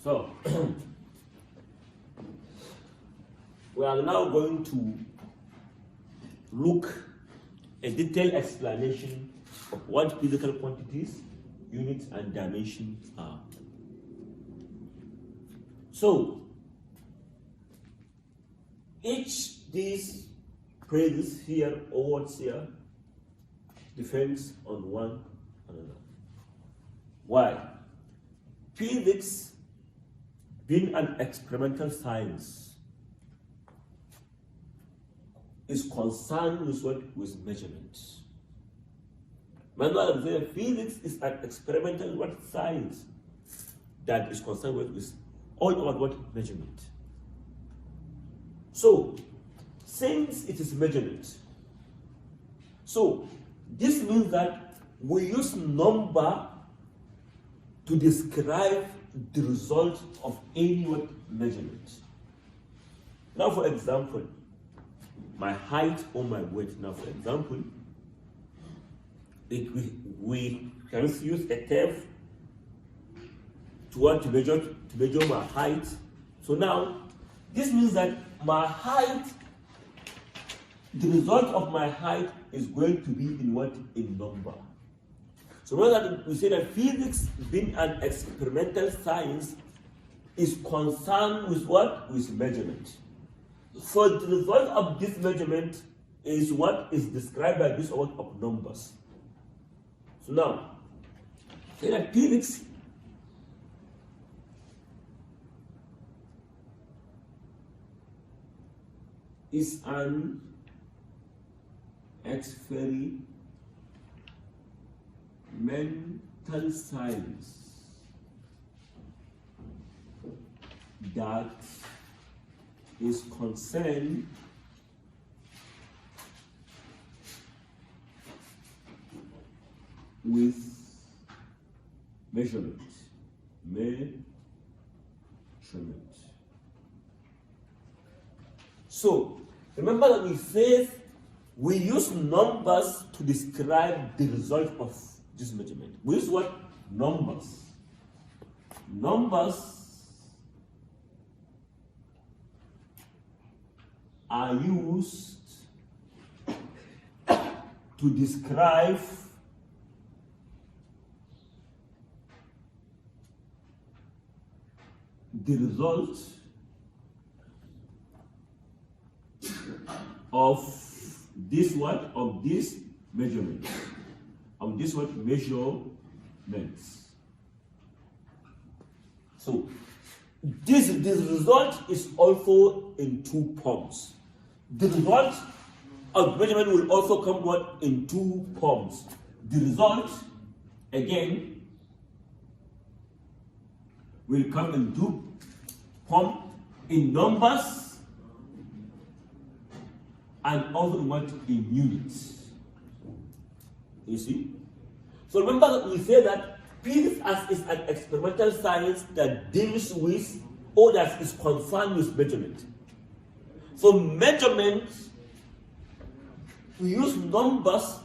So, we are now going to look a detailed explanation of what physical quantities, units, and dimensions are. So, each these phrases here or words here depends on one another. Why? Physics, being an experimental science, is concerned with what? With measurements. Remember, physics is an experimental what? Science that is concerned with all about what? Measurement. So, since it is measurement, so this means that we use number to describe the result of any what? Measurement. Now, for example, my height or my weight. Now, for example, we can use a tape to measure my height. So now, this means that my height, the result of my height is going to be in what? In number. So remember that we say that physics, being an experimental science, is concerned with what? With measurement. So the result of this measurement is what is described by this word of numbers. So now, say that physics is an experimental science that is concerned with measurement. So, remember that we said we use numbers to describe the result of this measurement. We use what? Numbers. Numbers are used to describe the result of this what? Of this measurement. Of this what? Measurements. So this result is also in two forms. The result of measurement will also come what? In two forms. The result, again, will come in two forms, in numbers and also what? In units. You see? So remember that we say that physics is an experimental science that deals with or that is concerned with measurement. So measurement, we use numbers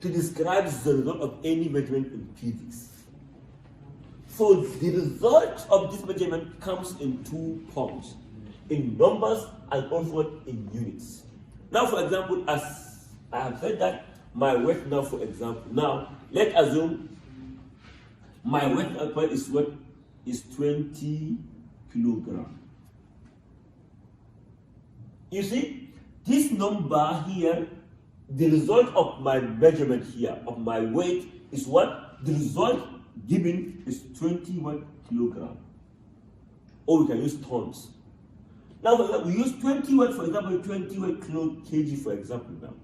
to describe the result of any measurement in physics. So the result of this measurement comes in two forms, in numbers and also in units. Now, for example, as I have said that my weight now, for example, now let's assume my weight is what? Is 20 kilograms. You see, this number here, the result of my measurement here, of my weight, is what? The result given is 21 kilograms. Or we can use tons. Now, for example, we use 21, for example, 21 kg, for example, now.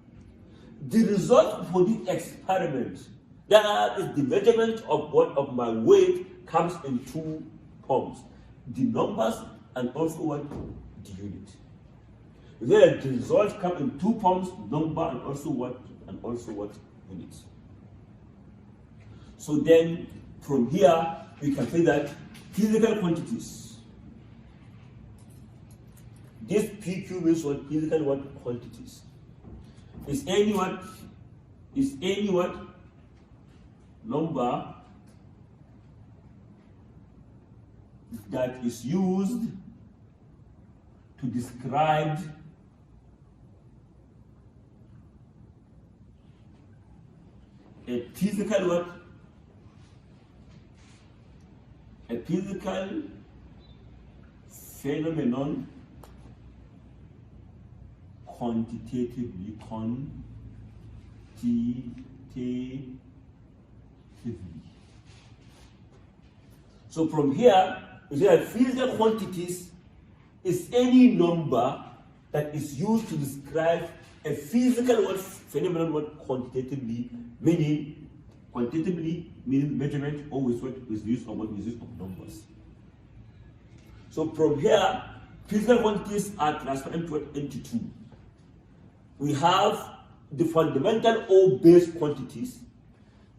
The result for this experiment, that is the measurement of what? Of my weight, comes in two forms. The numbers and also what? The unit. Then the result comes in two forms, number and also what? And also what? Units. So then, from here, we can say that physical quantities. This PQ means what? Physical what? Quantities. Is any what? Is any what? Number that is used to describe a physical what? A physical phenomenon quantitatively. So from here, we say that physical quantities is any number that is used to describe a physical what phenomenon what quantitatively, meaning measurement always what is the use of what is use of numbers. So from here, physical quantities are transferred into two. We have the fundamental or base quantities.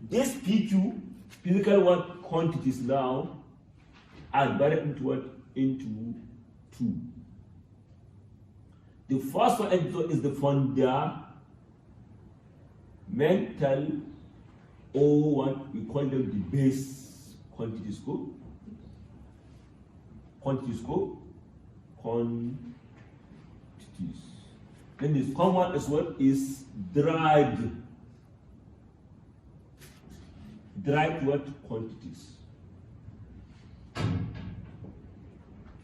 This PQ, physical what quantities now, are divided into what? Into two. The first one is the fundamental, or what we call them the base quantities. Quantities. Then the second one is what is derived. Derived what quantities.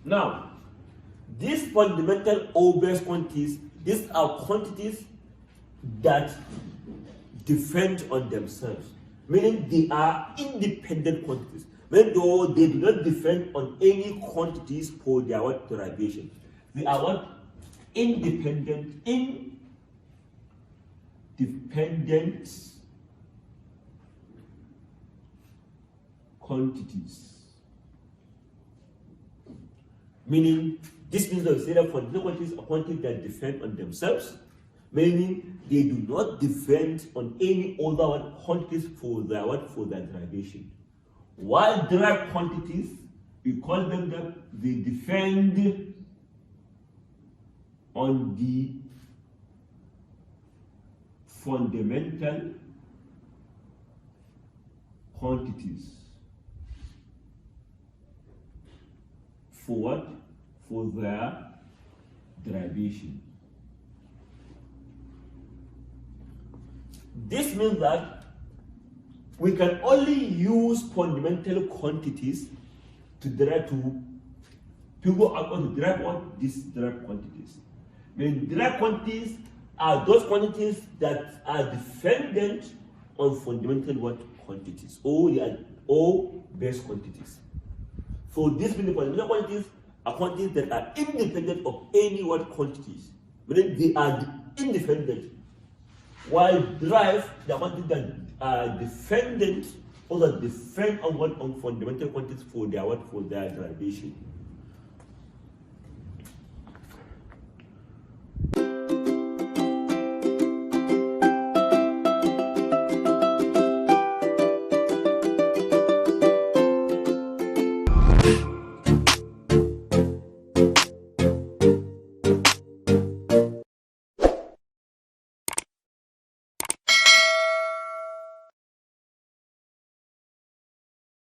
Now, these fundamental or base quantities, these are quantities that depend on themselves, meaning they are independent quantities, even though they do not depend on any quantities for their what derivation. They are what? Independent quantities. Meaning, this means that we say that fundamental quantities are quantities that depend on themselves, meaning they do not depend on any other quantities for their derivation. While derived quantities, we call them that they depend on the fundamental quantities. For what? For their derivation. This means that we can only use fundamental quantities to derive to figure out how to derive what these derived quantities. Meaning derived quantities are those quantities that are dependent on fundamental what quantities, or base quantities. So this means the fundamental quantities are quantities that are independent of any what quantities, meaning they are independent. While derived, the quantities that are dependent or that depend on fundamental quantities for their derivation.